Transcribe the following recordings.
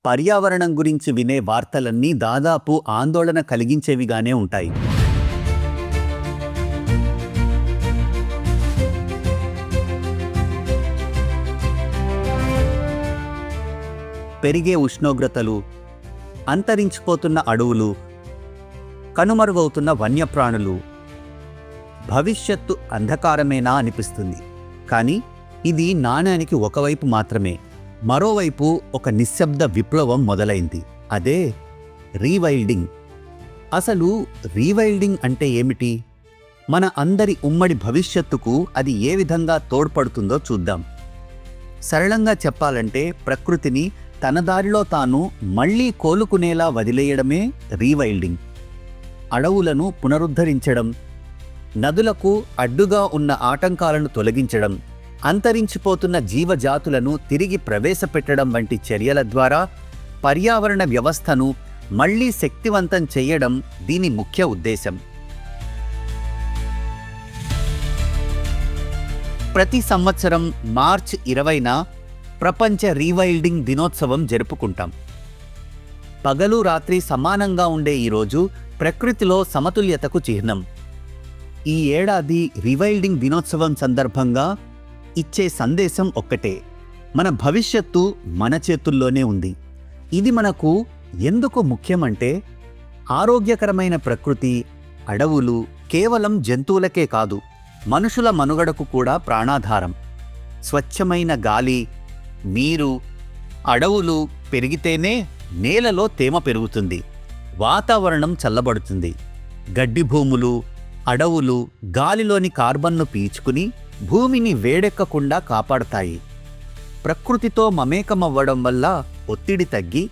పర్యావరణం గురించి వినే వార్తలన్నీ దాదాపు ఆందోళన కలిగించేవిగానే ఉంటాయి. పెరిగే ఉష్ణోగ్రతలు, అంతరించిపోతున్న అడవులు, కనుమరుగవుతున్న వన్యప్రాణులు, భవిష్యత్తు అంధకారమేనా అనిపిస్తుంది. కానీ ఇది నాణానికి ఒకవైపు మాత్రమే. మరోవైపు ఒక నిశ్శబ్ద విప్లవం మొదలైంది. అదే రీవైల్డింగ్. అసలు రీవైల్డింగ్ అంటే ఏమిటి? మన అందరి ఉమ్మడి భవిష్యత్తుకు అది ఏ విధంగా తోడ్పడుతుందో చూద్దాం. సరళంగా చెప్పాలంటే ప్రకృతిని తన దారిలో తాను మళ్లీ కోలుకునేలా వదిలేయడమే రీవైల్డింగ్. అడవులను పునరుద్ధరించడం, నదులకు అడ్డుగా ఉన్న ఆటంకాలను తొలగించడం, అంతరించిపోతున్న జీవజాతులను తిరిగి ప్రవేశపెట్టడం వంటి చర్యల ద్వారా పర్యావరణ వ్యవస్థను మళ్లీ శక్తివంతం చేయడం దీని ముఖ్య ఉద్దేశం. ప్రతి సంవత్సరం మార్చి 20న ప్రపంచ రీవైల్డింగ్ దినోత్సవం జరుపుకుంటాం. పగలు రాత్రి సమానంగా ఉండే ఈరోజు ప్రకృతిలో సమతుల్యతకు చిహ్నం. ఈ ఏడాది రీవైల్డింగ్ దినోత్సవం సందర్భంగా ఇచ్చే సందేశం ఒక్కటే: మన భవిష్యత్తు మన చేతుల్లోనే ఉంది. ఇది మనకు ఎందుకు ముఖ్యమంటే, ఆరోగ్యకరమైన ప్రకృతి, అడవులు కేవలం జంతువులకే కాదు, మనుషుల మనుగడకు కూడా ప్రాణాధారం. స్వచ్ఛమైన గాలి, నీరు, అడవులు పెరిగితేనే నేలలో తేమ పెరుగుతుంది, వాతావరణం చల్లబడుతుంది. గడ్డి భూములు, అడవులు గాలిలోని కార్బన్ను పీల్చుకుని భూమిని వేడెక్కకుండా కాపాడతాయి. ప్రకృతితో మమేకమవ్వడం వల్ల ఒత్తిడి తగ్గి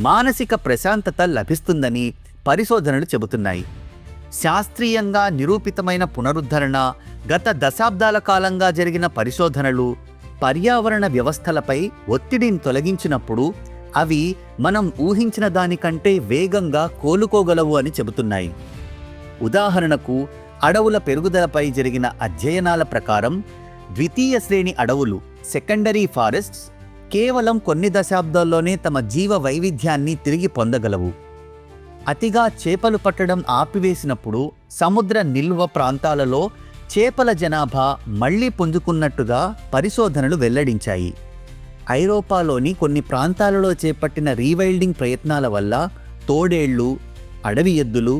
మానసిక ప్రశాంతత లభిస్తుందని పరిశోధనలు చెబుతున్నాయి. శాస్త్రీయంగా నిరూపితమైన పునరుద్ధరణ, గత దశాబ్దాల కాలంగా జరిగిన పరిశోధనలు పర్యావరణ వ్యవస్థలపై ఒత్తిడిని తొలగించినప్పుడు అవి మనం ఊహించిన దానికంటే వేగంగా కోలుకోగలవు అని చెబుతున్నాయి. ఉదాహరణకు, అడవుల పెరుగుదలపై జరిగిన అధ్యయనాల ప్రకారం ద్వితీయ శ్రేణి అడవులు, సెకండరీ ఫారెస్ట్స్, కేవలం కొన్ని దశాబ్దాల్లోనే తమ జీవ వైవిధ్యాన్ని తిరిగి పొందగలవు. అతిగా చేపలు పట్టడం ఆపివేసినప్పుడు సముద్ర నిల్వ ప్రాంతాలలో చేపల జనాభా మళ్లీ పుంజుకున్నట్టుగా పరిశోధనలు వెల్లడించాయి. ఐరోపాలోని కొన్ని ప్రాంతాలలో చేపట్టిన రీవైల్డింగ్ ప్రయత్నాల వల్ల తోడేళ్లు, అడవి ఎద్దులు,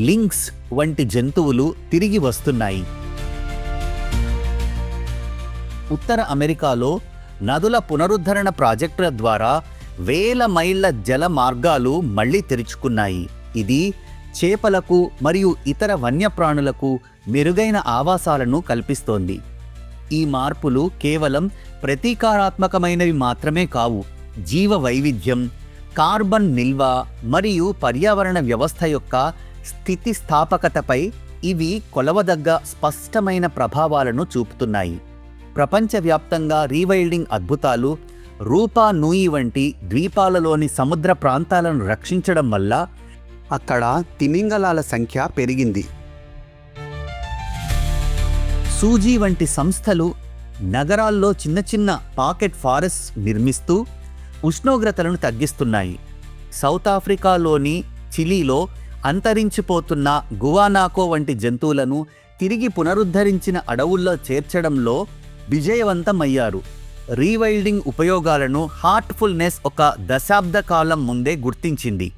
లింక్స్ వంటి జంతువులు తిరిగి వస్తున్నాయి. ఉత్తర అమెరికాలో నదుల పునరుద్ధరణ ప్రాజెక్టుల ద్వారా వేల మైళ్ల జల మార్గాలు మళ్లీ తెరుచుకున్నాయి. ఇది చేపలకు మరియు ఇతర వన్యప్రాణులకు మెరుగైన ఆవాసాలను కల్పిస్తోంది. ఈ మార్పులు కేవలం ప్రతీకారాత్మకమైనవి మాత్రమే కావు. జీవ వైవిధ్యం, కార్బన్ నిల్వ మరియు పర్యావరణ వ్యవస్థ యొక్క స్థితిస్థాపకతపై ఇవి కొలవదగ్గ స్పష్టమైన ప్రభావాలను చూపుతున్నాయి. ప్రపంచవ్యాప్తంగా రీవైల్డింగ్ అద్భుతాలు రూపా నూయి వంటి ద్వీపాలలోని సముద్ర ప్రాంతాలను రక్షించడం వల్ల అక్కడ తిమింగలాల సంఖ్య పెరిగింది. సూజీ వంటి సంస్థలు నగరాల్లో చిన్న చిన్న పాకెట్ ఫారెస్ట్ నిర్మిస్తూ ఉష్ణోగ్రతలను తగ్గిస్తున్నాయి. సౌత్ ఆఫ్రికాలోని చిలీలో అంతరించిపోతున్న గువానాకో వంటి జంతువులను తిరిగి పునరుద్ధరించిన అడవుల్లో చేర్చడంలో విజయవంతమయ్యారు. రీవైల్డింగ్ ఉపయోగాలను హార్ట్ఫుల్నెస్ ఒక దశాబ్ద కాలం ముందే గుర్తించింది.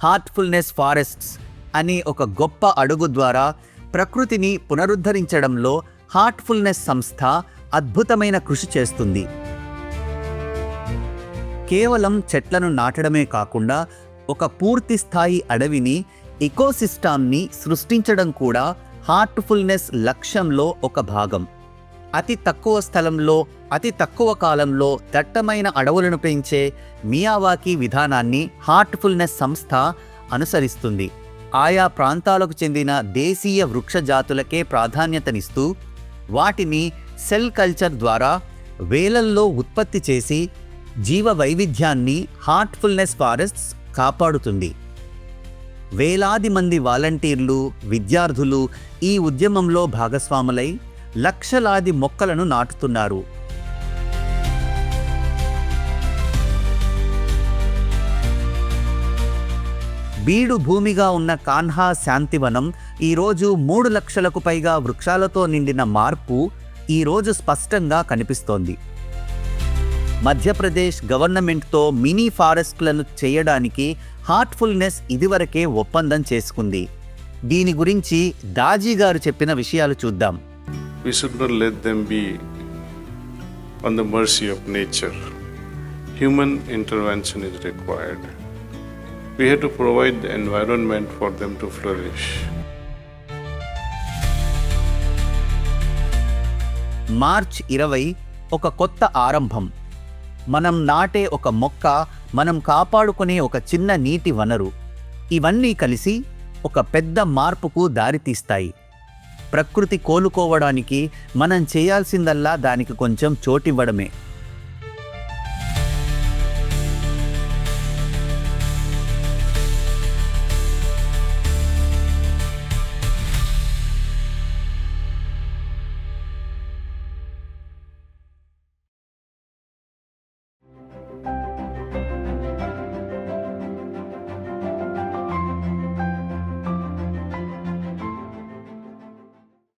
హార్ట్ఫుల్నెస్ ఫారెస్ట్స్ అనే ఒక గొప్ప అడుగు ద్వారా ప్రకృతిని పునరుద్ధరించడంలో హార్ట్ఫుల్నెస్ సంస్థ అద్భుతమైన కృషి చేస్తుంది. కేవలం చెట్లను నాటడమే కాకుండా ఒక పూర్తి స్థాయి అడవిని, ఎకోసిస్టమ్ని సృష్టించడం కూడా హార్ట్ఫుల్నెస్ లక్ష్యంలో ఒక భాగం. అతి తక్కువ స్థలంలో, అతి తక్కువ కాలంలో దట్టమైన అడవులను పెంచే మియావాకీ విధానాన్ని హార్ట్ఫుల్నెస్ సంస్థ అనుసరిస్తుంది. ఆయా ప్రాంతాలకు చెందిన దేశీయ వృక్ష జాతులకే ప్రాధాన్యతనిస్తూ వాటిని సెల్ కల్చర్ ద్వారా వేలల్లో ఉత్పత్తి చేసి జీవ వైవిధ్యాన్ని హార్ట్ఫుల్నెస్ ఫారెస్ట్స్ కాపాడుతుంది. వేలాది మంది వాలంటీర్లు, విద్యార్థులు ఈ ఉద్యమంలో భాగస్వాములై లక్షలాది మొక్కలను నాటుతున్నారు. బీడు భూమిగా ఉన్న కాన్హా శాంతివనం ఈరోజు 3 లక్షలకు పైగా వృక్షాలతో నిండిన మార్పు ఈరోజు స్పష్టంగా కనిపిస్తోంది. మధ్యప్రదేశ్ గవర్నమెంట్తో మినీ ఫారెస్ట్లను చేయడానికి హార్ట్ఫుల్నెస్ ఇదివరకే ఒప్పందం చేసుకుంది. దీని గురించి దాజీ గారు చెప్పిన విషయాలు చూద్దాం. We should not let them be on the mercy of nature. Human intervention is required. We have to provide the environment for them to flourish. March 20 ఒక కొత్త ఆరంభం. మనం నాటే ఒక మొక్క, మనం కాపాడుకునే ఒక చిన్న నీటి వనరు, ఇవన్నీ కలిసి ఒక పెద్ద మార్పుకు దారితీస్తాయి. ప్రకృతి కోలుకోవడానికి మనం చేయాల్సిందల్లా దానికి కొంచెం చోటివ్వడమే.